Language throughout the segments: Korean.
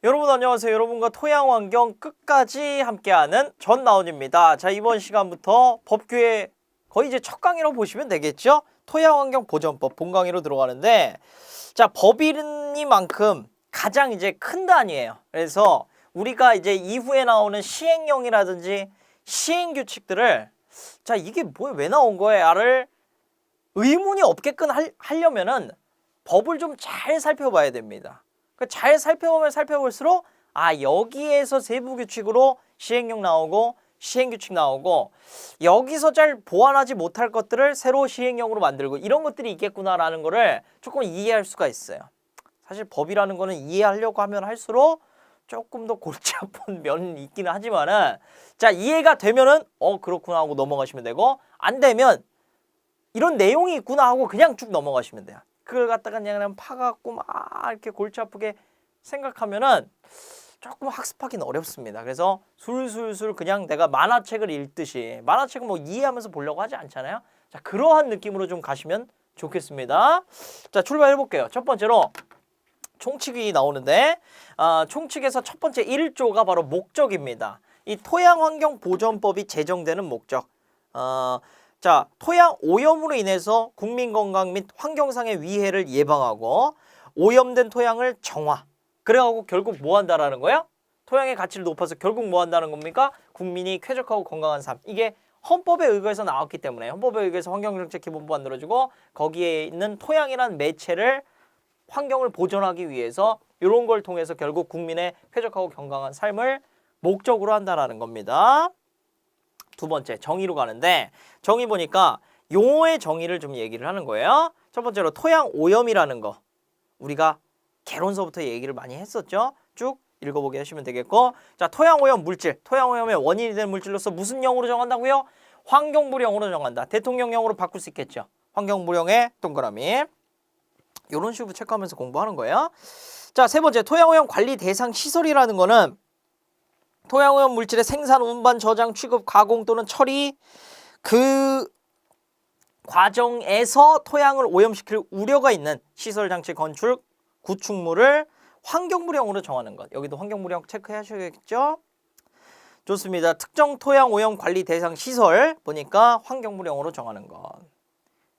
여러분 안녕하세요. 여러분과 토양 환경 끝까지 함께하는 전나온입니다. 자, 이번 시간부터 법규의 거의 이제 첫 강의로 보시면 되겠죠? 토양 환경 보전법 본강의로 들어가는데, 자, 법이니만큼 가장 이제 큰 단위예요. 그래서 우리가 이제 이후에 나오는 시행령이라든지 시행 규칙들을, 자, 이게 뭐야, 왜 나온 거야를 의문이 없게끔 하려면은 법을 좀 잘 살펴봐야 됩니다. 잘 살펴보면 살펴볼수록 여기에서 세부규칙으로 시행령 나오고 시행규칙 나오고, 여기서 잘 보완하지 못할 것들을 새로 시행령으로 만들고, 이런 것들이 있겠구나라는 거를 조금 이해할 수가 있어요. 사실 법이라는 거는 이해하려고 하면 할수록 조금 더 골치 아픈 면이 있기는 하지만은, 자, 이해가 되면은 그렇구나 하고 넘어가시면 되고, 안 되면 이런 내용이 있구나 하고 그냥 쭉 넘어가시면 돼요. 그걸 갖다가 그냥 파갖고 막 이렇게 골치 아프게 생각하면은 조금 학습하기는 어렵습니다. 그래서 술술술 그냥 내가 만화책을 읽듯이, 만화책은 뭐 이해하면서 보려고 하지 않잖아요. 자, 그러한 느낌으로 좀 가시면 좋겠습니다. 자, 출발해 볼게요. 첫 번째로 총칙이 나오는데, 총칙에서 첫 번째 1조가 바로 목적입니다. 이 토양환경보전법이 제정되는 목적. 자, 토양 오염으로 인해서 국민 건강 및 환경상의 위해를 예방하고, 오염된 토양을 정화. 그래가지고 결국 뭐 한다라는 거야? 토양의 가치를 높아서 결국 뭐 한다는 겁니까? 국민이 쾌적하고 건강한 삶. 이게 헌법에 의거해서 나왔기 때문에, 헌법에 의거해서 환경정책기본부 만들어지고, 거기에 있는 토양이라는 매체를, 환경을 보존하기 위해서 이런 걸 통해서 결국 국민의 쾌적하고 건강한 삶을 목적으로 한다라는 겁니다. 두 번째, 정의로 가는데, 정의 보니까 용어의 정의를 좀 얘기를 하는 거예요. 첫 번째로 토양 오염이라는 거, 우리가 개론서부터 얘기를 많이 했었죠. 쭉 읽어보게 하시면 되겠고, 자, 토양 오염 물질, 토양 오염의 원인이 되는 물질로서 무슨 영으로 정한다고요? 환경부령으로 정한다. 대통령령으로 바꿀 수 있겠죠. 환경부령의 동그라미. 이런 식으로 체크하면서 공부하는 거예요. 자, 세 번째, 토양 오염 관리 대상 시설이라는 거는 토양오염 물질의 생산, 운반, 저장, 취급, 가공 또는 처리, 그 과정에서 토양을 오염시킬 우려가 있는 시설, 장치, 건축, 구축물을 환경부령으로 정하는 것. 여기도 환경부령 체크하셔야겠죠? 좋습니다. 특정 토양 오염 관리 대상 시설 보니까 환경부령으로 정하는 것.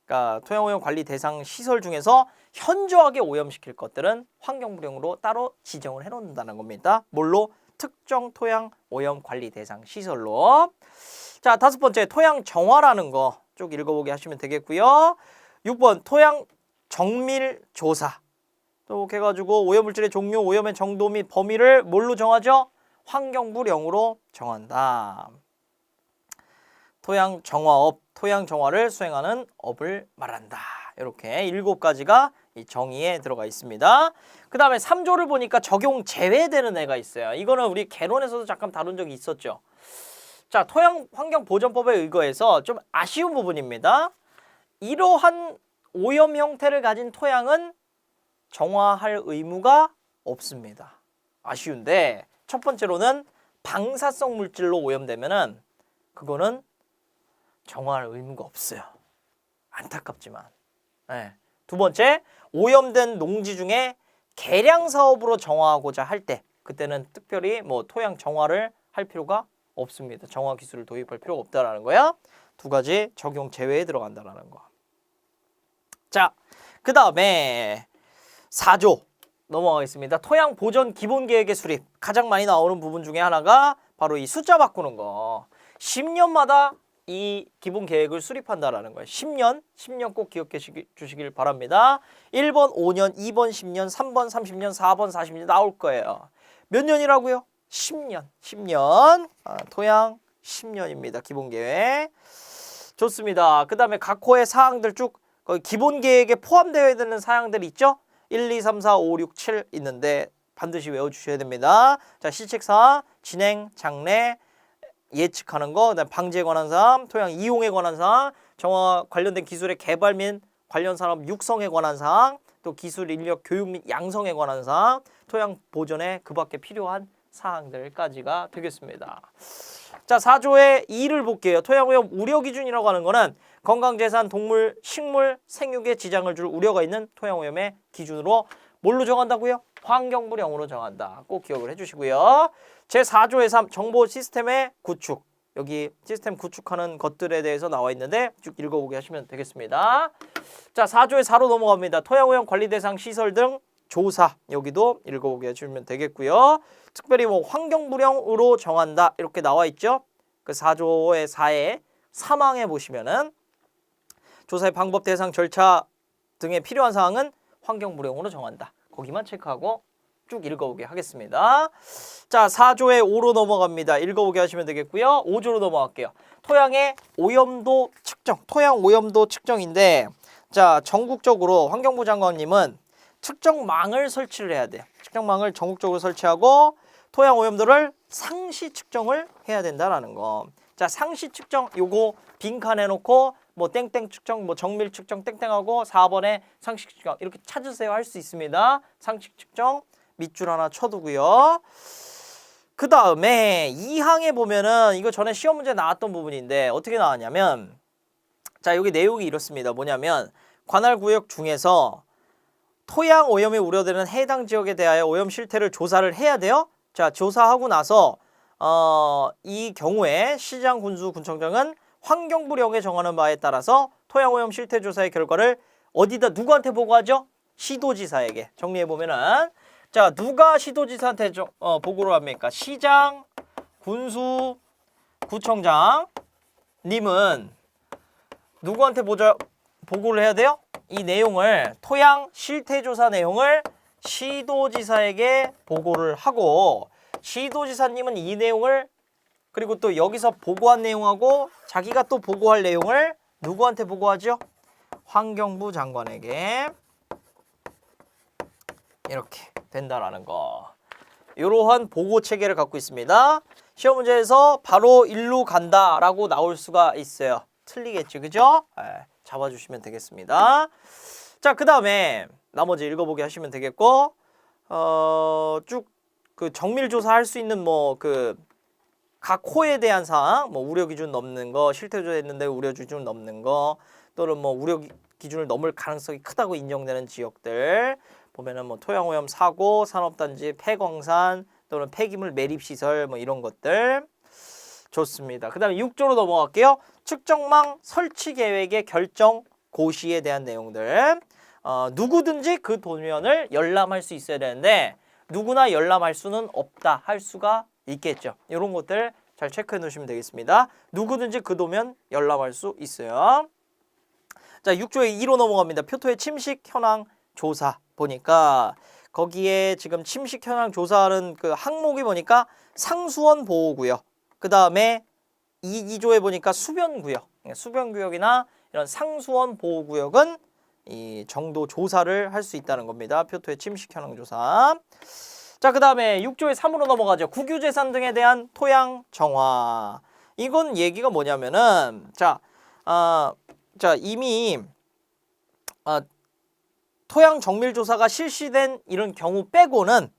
그러니까 토양 오염 관리 대상 시설 중에서 현저하게 오염시킬 것들은 환경부령으로 따로 지정을 해놓는다는 겁니다. 뭘로? 특정 토양 오염 관리 대상 시설로. 자, 다섯 번째, 토양 정화라는 거 쭉 읽어보게 하시면 되겠고요. 6번, 토양 정밀 조사. 또 해가지고 오염물질의 종류, 오염의 정도 및 범위를 뭘로 정하죠? 환경부령으로 정한다. 토양 정화업, 토양 정화를 수행하는 업을 말한다. 이렇게 7가지가 이 정의에 들어가 있습니다. 그 다음에 3조를 보니까 적용 제외되는 애가 있어요. 이거는 우리 개론에서도 잠깐 다룬 적이 있었죠. 자, 토양환경보전법에 의거해서 좀 아쉬운 부분입니다. 이러한 오염 형태를 가진 토양은 정화할 의무가 없습니다. 아쉬운데, 첫 번째로는 방사성 물질로 오염되면은 그거는 정화할 의무가 없어요. 안타깝지만. 네. 두 번째, 오염된 농지 중에 개량 사업으로 정화하고자 할 때, 그때는 특별히 뭐 토양 정화를 할 필요가 없습니다. 정화 기술을 도입할 필요가 없다라는 거야. 2가지 적용 제외에 들어간다라는 거. 자, 그 다음에 4조 넘어가겠습니다. 토양 보전 기본 계획의 수립. 가장 많이 나오는 부분 중에 하나가 바로 이 숫자 바꾸는 거. 10년마다 이 기본 계획을 수립한다라는 거예요. 10년 꼭 기억해 주시길 바랍니다. 1번 5년, 2번 10년, 3번 30년, 4번 40년 나올 거예요. 몇 년이라고요? 10년. 토양 10년입니다. 기본 계획. 좋습니다. 그 다음에 각 호의 사항들 쭉 기본 계획에 포함되어야 되는 사항들 있죠? 1, 2, 3, 4, 5, 6, 7 있는데 반드시 외워주셔야 됩니다. 자, 시책사항, 진행, 장래, 예측하는 거, 그다음에 방지에 관한 사항, 토양 이용에 관한 사항, 정화 관련된 기술의 개발 및 관련 산업 육성에 관한 사항, 또 기술 인력 교육 및 양성에 관한 사항, 토양 보존에 그 밖에 필요한 사항들까지가 되겠습니다. 자, 4조의 2를 볼게요. 토양오염 우려 기준이라고 하는 거는 건강재산, 동물, 식물, 생육에 지장을 줄 우려가 있는 토양오염의 기준으로 뭘로 정한다고요? 환경부령으로 정한다. 꼭 기억을 해주시고요. 제4조의 3 정보 시스템의 구축. 여기 시스템 구축하는 것들에 대해서 나와 있는데 쭉 읽어보게 하시면 되겠습니다. 자, 4조의 4로 넘어갑니다. 토양오염 관리 대상 시설 등 조사. 여기도 읽어보게 해주시면 되겠고요. 특별히 뭐 환경부령으로 정한다. 이렇게 나와 있죠. 그 4조의 4에 3항에 보시면은 조사의 방법, 대상, 절차 등에 필요한 사항은 환경부령으로 정한다. 거기만 체크하고 쭉 읽어보게 하겠습니다. 자, 4조의 5로 넘어갑니다. 읽어보게 하시면 되겠고요. 5조로 넘어갈게요. 토양의 오염도 측정, 토양 오염도 측정인데, 자, 전국적으로 환경부 장관님은 측정망을 설치를 해야 돼요. 측정망을 전국적으로 설치하고 토양 오염도를 상시 측정을 해야 된다라는 거. 자, 상시 측정 요거 빈칸 해놓고 뭐 땡땡 측정, 뭐 정밀 측정 땡땡하고 4번에 상식 측정 이렇게 찾으세요 할 수 있습니다. 상식 측정 밑줄 하나 쳐두고요. 그 다음에 2항에 보면은 이거 전에 시험 문제 나왔던 부분인데 어떻게 나왔냐면, 자, 여기 내용이 이렇습니다. 뭐냐면 관할 구역 중에서 토양 오염이 우려되는 해당 지역에 대하여 오염 실태를 조사를 해야 돼요. 자, 조사하고 나서 이 경우에 시장, 군수, 군청장은 환경부령에 정하는 바에 따라서 토양오염 실태 조사의 결과를 어디다 누구한테 보고하죠? 시도지사에게. 정리해보면은, 자, 누가 시도지사한테 보고를 합니까? 시장, 군수, 구청장 님은 누구한테 보고를 해야 돼요? 이 내용을, 토양 실태 조사 내용을 시도지사에게 보고를 하고, 시도지사님은 이 내용을, 그리고 또 여기서 보고한 내용하고 자기가 또 보고할 내용을 누구한테 보고하죠? 환경부 장관에게. 이렇게 된다라는 거. 이러한 보고 체계를 갖고 있습니다. 시험 문제에서 바로 일로 간다라고 나올 수가 있어요. 틀리겠죠, 그죠? 잡아주시면 되겠습니다. 자, 그 다음에 나머지 읽어보게 하시면 되겠고, 쭉 그 정밀 조사할 수 있는 뭐 각 호에 대한 사항, 뭐 우려 기준 넘는 거, 실태 조사했는데 우려 기준 넘는 거, 또는 뭐 우려 기준을 넘을 가능성이 크다고 인정되는 지역들 보면은 뭐 토양오염 사고, 산업단지, 폐광산, 또는 폐기물 매립시설 뭐 이런 것들 좋습니다. 그 다음에 6조로 넘어갈게요. 측정망 설치 계획의 결정 고시에 대한 내용들. 누구든지 그 도면을 열람할 수 있어야 되는데 누구나 열람할 수는 없다 할 수가 있겠죠. 이런 것들 잘 체크해 놓으시면 되겠습니다. 누구든지 그 도면 열람할 수 있어요. 자, 6조의 2로 넘어갑니다. 표토의 침식 현황 조사 보니까 거기에 지금 침식 현황 조사하는 그 항목이 보니까 상수원 보호구역, 그 다음에 2조에 보니까 수변구역, 수변구역이나 이런 상수원 보호구역은 이 정도 조사를 할 수 있다는 겁니다. 표토의 침식 현황 조사. 자, 그 다음에 6조의 3으로 넘어가죠. 국유재산 등에 대한 토양 정화. 이건 얘기가 뭐냐면은, 자, 이미 토양 정밀 조사가 실시된 이런 경우 빼고는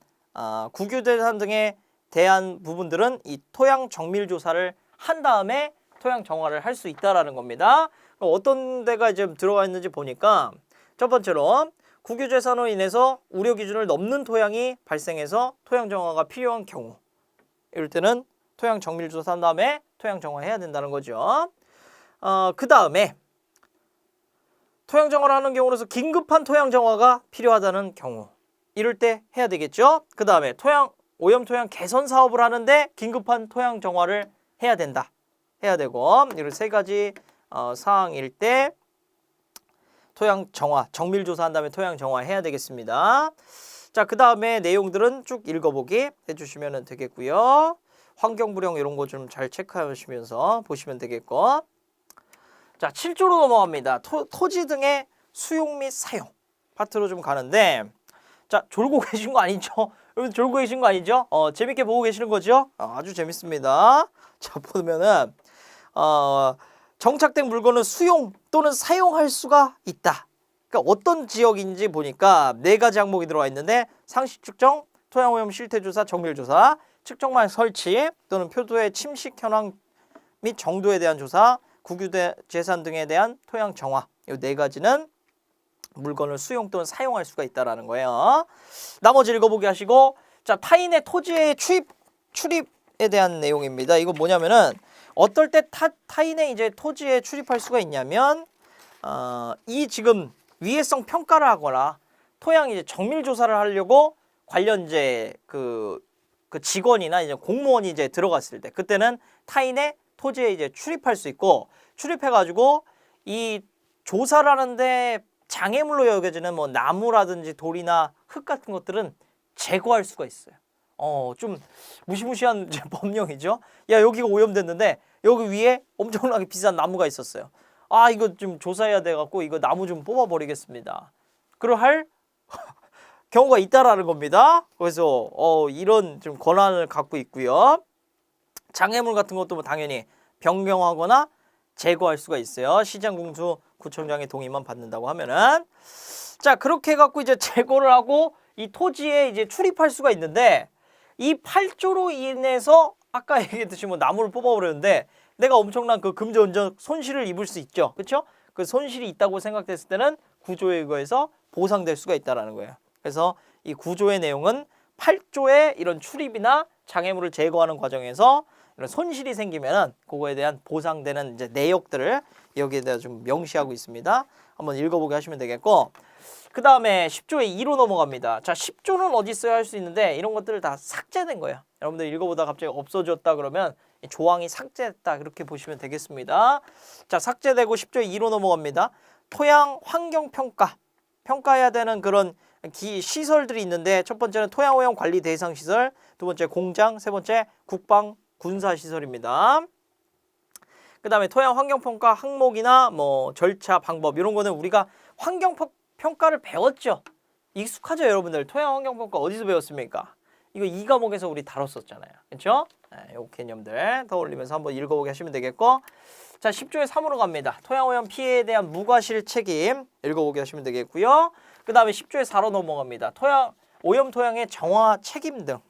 국유재산 등에 대한 부분들은 이 토양 정밀 조사를 한 다음에 토양 정화를 할 수 있다라는 겁니다. 어떤 데가 지금 들어가 있는지 보니까 첫 번째로 국유재산으로 인해서 우려 기준을 넘는 토양이 발생해서 토양 정화가 필요한 경우, 이럴 때는 토양 정밀 조사한 다음에 토양 정화해야 된다는 거죠. 그 다음에 토양 정화를 하는 경우로서 긴급한 토양 정화가 필요하다는 경우, 이럴 때 해야 되겠죠. 그 다음에 오염 토양 개선 사업을 하는데 긴급한 토양 정화를 해야 된다, 해야 되고, 이런 세 가지 사항일 때 토양 정화, 정밀 조사한 다음에 토양 정화 해야 되겠습니다. 자, 그 다음에 내용들은 쭉 읽어보기 해주시면 되겠고요. 환경부령 이런 거 좀 잘 체크하시면서 보시면 되겠고. 자, 7조로 넘어갑니다. 토지 등의 수용 및 사용 파트로 좀 가는데, 자, 졸고 계신 거 아니죠? 여러분 졸고 계신 거 아니죠? 재밌게 보고 계시는 거죠? 아주 재밌습니다. 자, 보면은 정착된 물건을 수용 또는 사용할 수가 있다. 그러니까 어떤 지역인지 보니까 4가지 항목이 들어와 있는데, 상식 측정, 토양오염 실태조사, 정밀조사, 측정망 설치 또는 표도의 침식 현황 및 정도에 대한 조사, 국유재산 등에 대한 토양 정화, 이 4가지는 물건을 수용 또는 사용할 수가 있다라는 거예요. 나머지 읽어보기 하시고, 자, 타인의 토지의 출입에 대한 내용입니다. 이거 뭐냐면은 어떨 때 타인의 이제 토지에 출입할 수가 있냐면 이 지금 위해성 평가를 하거나 토양 이제 정밀 조사를 하려고 관련 이제 그 직원이나 이제 공무원이 이제 들어갔을 때 그때는 타인의 토지에 이제 출입할 수 있고, 출입해가지고 이 조사를 하는데 장애물로 여겨지는 뭐 나무라든지 돌이나 흙 같은 것들은 제거할 수가 있어요. 좀 무시무시한 이제 법령이죠. 야, 여기가 오염됐는데 여기 위에 엄청나게 비싼 나무가 있었어요. 아, 이거 좀 조사해야 돼갖고 이거 나무 좀 뽑아버리겠습니다. 그럴 경우가 있다라는 겁니다. 그래서 이런 좀 권한을 갖고 있고요. 장애물 같은 것도 뭐 당연히 변경하거나 제거할 수가 있어요. 시장군수 구청장의 동의만 받는다고 하면은. 자, 그렇게 해갖고 이제 제거를 하고 이 토지에 이제 출입할 수가 있는데, 이 8조로 인해서 아까 얘기했듯이 뭐 나무를 뽑아버렸는데 내가 엄청난 그 금전적 손실을 입을 수 있죠. 그렇죠? 그 손실이 있다고 생각됐을 때는 구조에 의거해서 보상될 수가 있다라는 거예요. 그래서 이 구조의 내용은 8조의 이런 출입이나 장애물을 제거하는 과정에서 이런 손실이 생기면은 그거에 대한 보상되는 이제 내역들을 여기에 대해 좀 명시하고 있습니다. 한번 읽어보게 하시면 되겠고, 그 다음에 10조의 2로 넘어갑니다. 자, 10조는 어디 써야 할 수 있는데 이런 것들 다 삭제된 거예요. 여러분들 읽어보다 갑자기 없어졌다 그러면 조항이 삭제됐다 그렇게 보시면 되겠습니다. 자, 삭제되고 10조의 2로 넘어갑니다. 토양 환경 평가, 평가해야 되는 그런 시설들이 있는데, 첫 번째는 토양오염 관리 대상 시설, 두 번째 공장, 세 번째 국방 군사 시설입니다. 그 다음에 토양 환경 평가 항목이나 뭐 절차 방법 이런 거는 우리가 환경 평가를 배웠죠. 익숙하죠, 여러분들. 토양 환경 평가 어디서 배웠습니까? 이거 2과목에서 우리 다뤘었잖아요. 그렇죠? 네, 요 개념들 떠올리면서 한번 읽어보게 하시면 되겠고, 자, 10조의 3으로 갑니다. 토양오염 피해에 대한 무과실 책임 읽어보게 하시면 되겠고요. 그 다음에 10조의 4로 넘어갑니다. 오염 토양의 정화 책임 등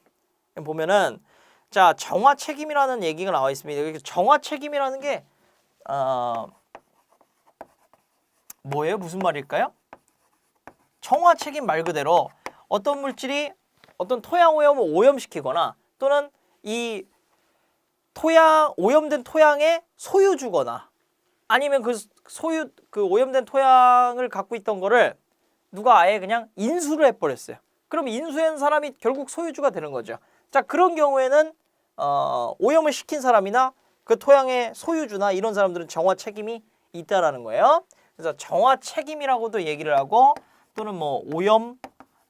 보면은, 자, 정화 책임이라는 얘기가 나와 있습니다. 정화 책임이라는 게 뭐예요? 무슨 말일까요? 정화 책임 말 그대로 어떤 물질이 어떤 토양 오염을 오염시키거나 또는 이 오염된 토양의 소유주거나 아니면 그 오염된 토양을 갖고 있던 거를 누가 아예 그냥 인수를 해버렸어요. 그럼 인수한 사람이 결국 소유주가 되는 거죠. 자, 그런 경우에는 오염을 시킨 사람이나 그 토양의 소유주나 이런 사람들은 정화 책임이 있다라는 거예요. 그래서 정화 책임이라고도 얘기를 하고, 또는 뭐 오염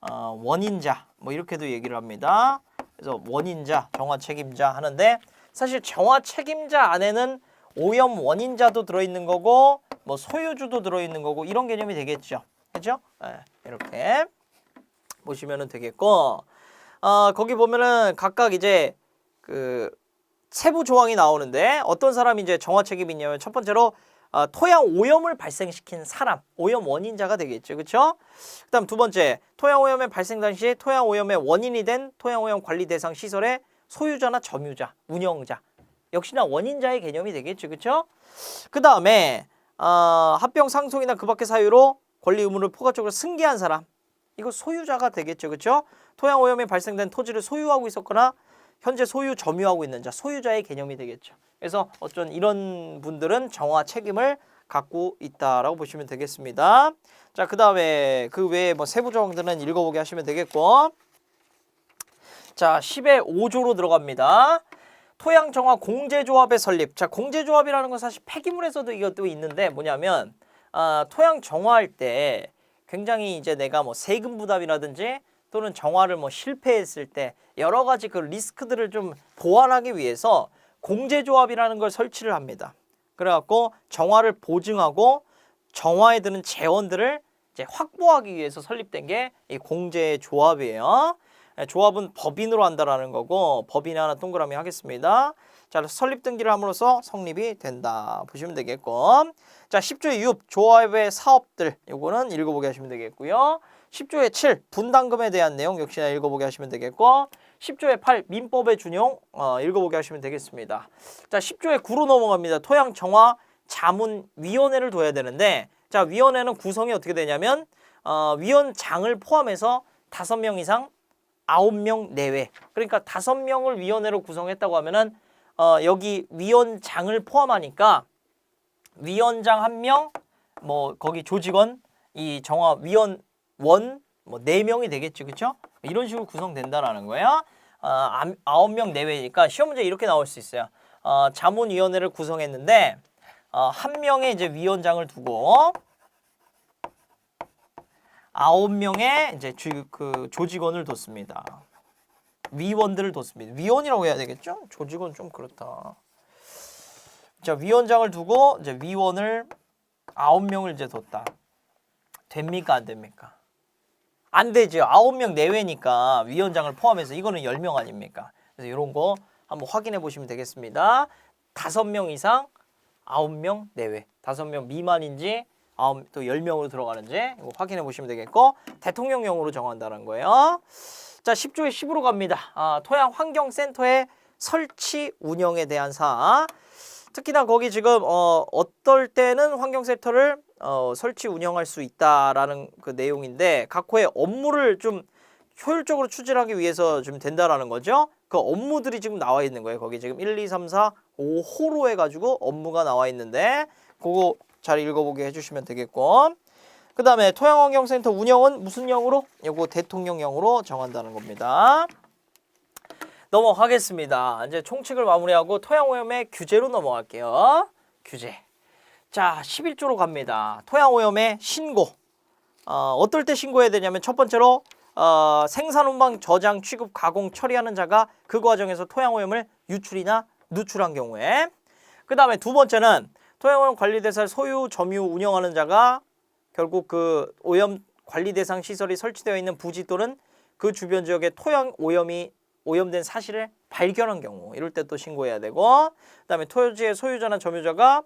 원인자 뭐 이렇게도 얘기를 합니다. 그래서 원인자, 정화 책임자 하는데, 사실 정화 책임자 안에는 오염 원인자도 들어있는 거고 뭐 소유주도 들어있는 거고 이런 개념이 되겠죠. 그렇죠? 네, 이렇게 보시면 되겠고, 거기 보면은 각각 이제 그 세부 조항이 나오는데, 어떤 사람이 이제 정화 책임이 있냐면, 첫 번째로 토양 오염을 발생시킨 사람, 오염 원인자가 되겠죠. 그렇죠? 그다음 두 번째, 토양 오염의 발생 당시 토양 오염의 원인이 된 토양 오염 관리 대상 시설의 소유자나 점유자, 운영자, 역시나 원인자의 개념이 되겠죠. 그렇죠? 그다음에 합병 상속이나 그 밖의 사유로 권리 의무를 포괄적으로 승계한 사람, 이거 소유자가 되겠죠. 그렇죠? 토양 오염이 발생된 토지를 소유하고 있었거나 현재 소유 점유하고 있는 자, 소유자의 개념이 되겠죠. 그래서 어쩐 이런 분들은 정화 책임을 갖고 있다라고 보시면 되겠습니다. 자, 그 다음에 그 외에 뭐 세부 조항들은 읽어보게 하시면 되겠고, 자, 10의 5조로 들어갑니다. 토양 정화 공제조합의 설립. 자, 공제조합이라는 건 사실 폐기물에서도 이것도 있는데, 뭐냐면 토양 정화할 때 굉장히 이제 내가 뭐 세금 부담이라든지 또는 정화를 뭐 실패했을 때 여러 가지 그 리스크들을 좀 보완하기 위해서 공제조합이라는 걸 설치를 합니다. 그래갖고 정화를 보증하고 정화에 드는 재원들을 이제 확보하기 위해서 설립된 게 이 공제조합이에요. 조합은 법인으로 한다라는 거고, 법인에 하나 동그라미 하겠습니다. 자, 설립 등기를 함으로써 성립이 된다 보시면 되겠고, 자, 10조의 6 조합의 사업들, 요거는 읽어보게 하시면 되겠고요. 10조의 7 분담금에 대한 내용 역시나 읽어보게 하시면 되겠고, 10조의 8 민법의 준용 읽어보게 하시면 되겠습니다. 자, 10조의 9로 넘어갑니다. 토양 정화 자문위원회를 둬야 되는데, 자, 위원회는 구성이 어떻게 되냐면 위원장을 포함해서 5명 이상 9명 내외. 그러니까 5명을 위원회로 구성했다고 하면은 여기 위원장을 포함하니까 위원장 1명, 뭐 거기 조직원, 이 정화위원원 뭐 4명이 되겠죠, 그렇죠? 이런 식으로 구성된다라는 거예요. 9명 내외니까 시험 문제 이렇게 나올 수 있어요. 자문위원회를 구성했는데 1명의 이제 위원장을 두고 9명의 이제 그 조직원을 뒀습니다. 위원들을 뒀습니다. 위원이라고 해야 되겠죠? 조직원 좀 그렇다. 자, 위원장을 두고 이제 위원을 9명을 이제 뒀다. 됩니까? 안 됩니까? 안 되죠. 9명 내외니까 위원장을 포함해서 이거는 10명 아닙니까? 그래서 이런 거 한번 확인해 보시면 되겠습니다. 5명 이상 9명 내외. 5명 미만인지 또 10명으로 들어가는지 이거 확인해 보시면 되겠고, 대통령령으로 정한다는 거예요. 자, 10조에 10으로 갑니다. 토양환경센터의 설치 운영에 대한 사항. 특히나 거기 지금 어떨 때는 환경센터를 설치 운영할 수 있다라는 그 내용인데, 각 호의 업무를 좀 효율적으로 추진하기 위해서 좀 된다라는 거죠. 그 업무들이 지금 나와 있는 거예요. 거기 지금 1, 2, 3, 4, 5호로 해가지고 업무가 나와 있는데 그거 잘 읽어보게 해주시면 되겠고, 그 다음에 토양환경센터 운영은 무슨 영으로? 요거 대통령령으로 정한다는 겁니다. 넘어가겠습니다. 이제 총칙을 마무리하고 토양오염의 규제로 넘어갈게요. 규제. 자, 11조로 갑니다. 토양오염의 신고. 어떨 때 신고해야 되냐면, 첫 번째로 생산, 운반, 저장, 취급, 가공, 처리하는 자가 그 과정에서 토양오염을 유출이나 누출한 경우에. 그 다음에 두 번째는 토양오염 관리 대상 소유, 점유, 운영하는 자가 결국 그 오염 관리 대상 시설이 설치되어 있는 부지 또는 그 주변 지역에 토양 오염이 오염된 사실을 발견한 경우, 이럴 때 또 신고해야 되고, 그다음에 토지의 소유자나 점유자가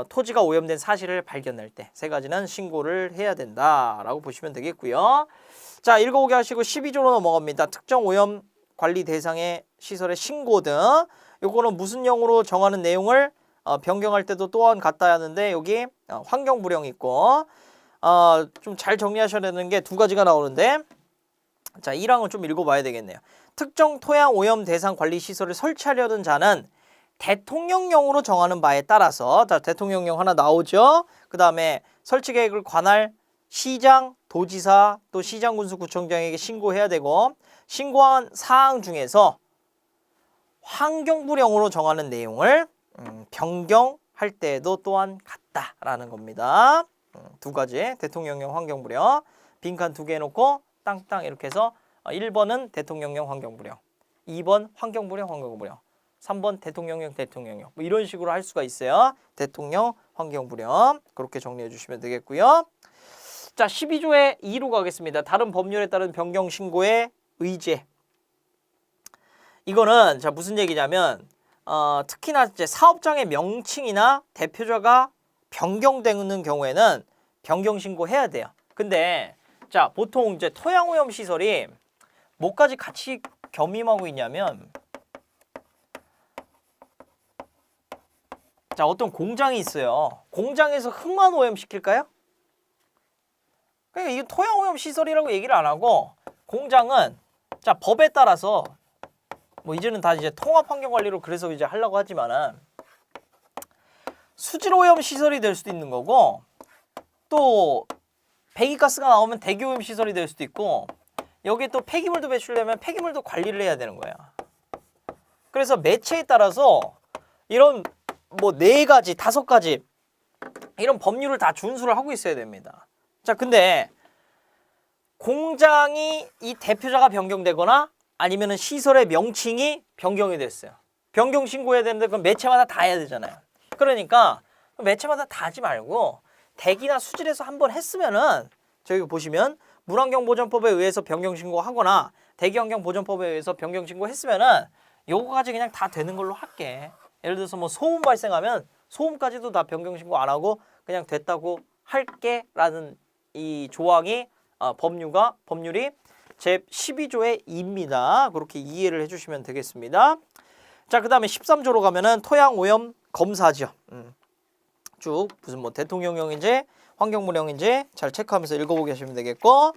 토지가 오염된 사실을 발견할 때, 세 가지는 신고를 해야 된다라고 보시면 되겠고요. 자, 읽어보게 하시고 12조로 넘어갑니다. 특정 오염 관리 대상의 시설의 신고 등, 요거는 무슨 영으로 정하는 내용을 변경할 때도 또한 같다 하는데, 여기 환경부령 있고, 좀 잘 정리하셔야 되는 게 두 가지가 나오는데, 자, 1항을 좀 읽어봐야 되겠네요. 특정 토양 오염 대상 관리 시설을 설치하려는 자는 대통령령으로 정하는 바에 따라서, 자, 대통령령 하나 나오죠. 그 다음에 설치 계획을 관할 시장, 도지사, 또 시장군수구청장에게 신고해야 되고, 신고한 사항 중에서 환경부령으로 정하는 내용을 변경할 때도 또한 같다라는 겁니다. 두 가지, 대통령령, 환경부령. 빈칸 2개 해놓고 땅땅 이렇게 해서 1번은 대통령령, 환경부령, 2번 환경부령, 환경부령, 3번 대통령령, 대통령령, 뭐 이런 식으로 할 수가 있어요. 대통령, 환경부령, 그렇게 정리해 주시면 되겠고요. 자, 12조의 2로 가겠습니다. 다른 법률에 따른 변경 신고의 의제. 이거는 자, 무슨 얘기냐면, 특히나 이제 사업장의 명칭이나 대표자가 변경되는 경우에는 변경 신고해야 돼요. 근데 자, 보통 이제 토양오염 시설이 뭐까지 같이 겸임하고 있냐면, 자, 어떤 공장이 있어요. 공장에서 흙만 오염시킬까요? 그러니까 이게 토양오염 시설이라고 얘기를 안 하고, 공장은 자, 법에 따라서 뭐 이제는 다 이제 통합환경관리로 그래서 이제 하려고 하지만은 수질오염 시설이 될 수도 있는 거고, 또 배기가스가 나오면 대기오염 시설이 될 수도 있고, 여기에 또 폐기물도 배출되면 폐기물도 관리를 해야 되는 거야. 그래서 매체에 따라서 이런 뭐 4가지, 5가지 이런 법률을 다 준수를 하고 있어야 됩니다. 자, 근데 공장이 이 대표자가 변경되거나 아니면은 시설의 명칭이 변경이 됐어요. 변경 신고해야 되는데 그럼 매체마다 다 해야 되잖아요. 그러니까 매체마다 다 하지 말고 대기나 수질에서 한번 했으면은, 저기 보시면 물환경보전법에 의해서 변경 신고하거나 대기환경보전법에 의해서 변경 신고했으면은 요거까지 그냥 다 되는 걸로 할게. 예를 들어서 뭐 소음 발생하면 소음까지도 다 변경 신고 안 하고 그냥 됐다고 할게라는 이 조항이 법률이 제 12조의 2입니다. 그렇게 이해를 해주시면 되겠습니다. 자, 그 다음에 13조로 가면은 토양 오염 검사죠. 쭉 무슨 뭐 대통령령인지 환경물형인지 잘 체크하면서 읽어보게 하시면 되겠고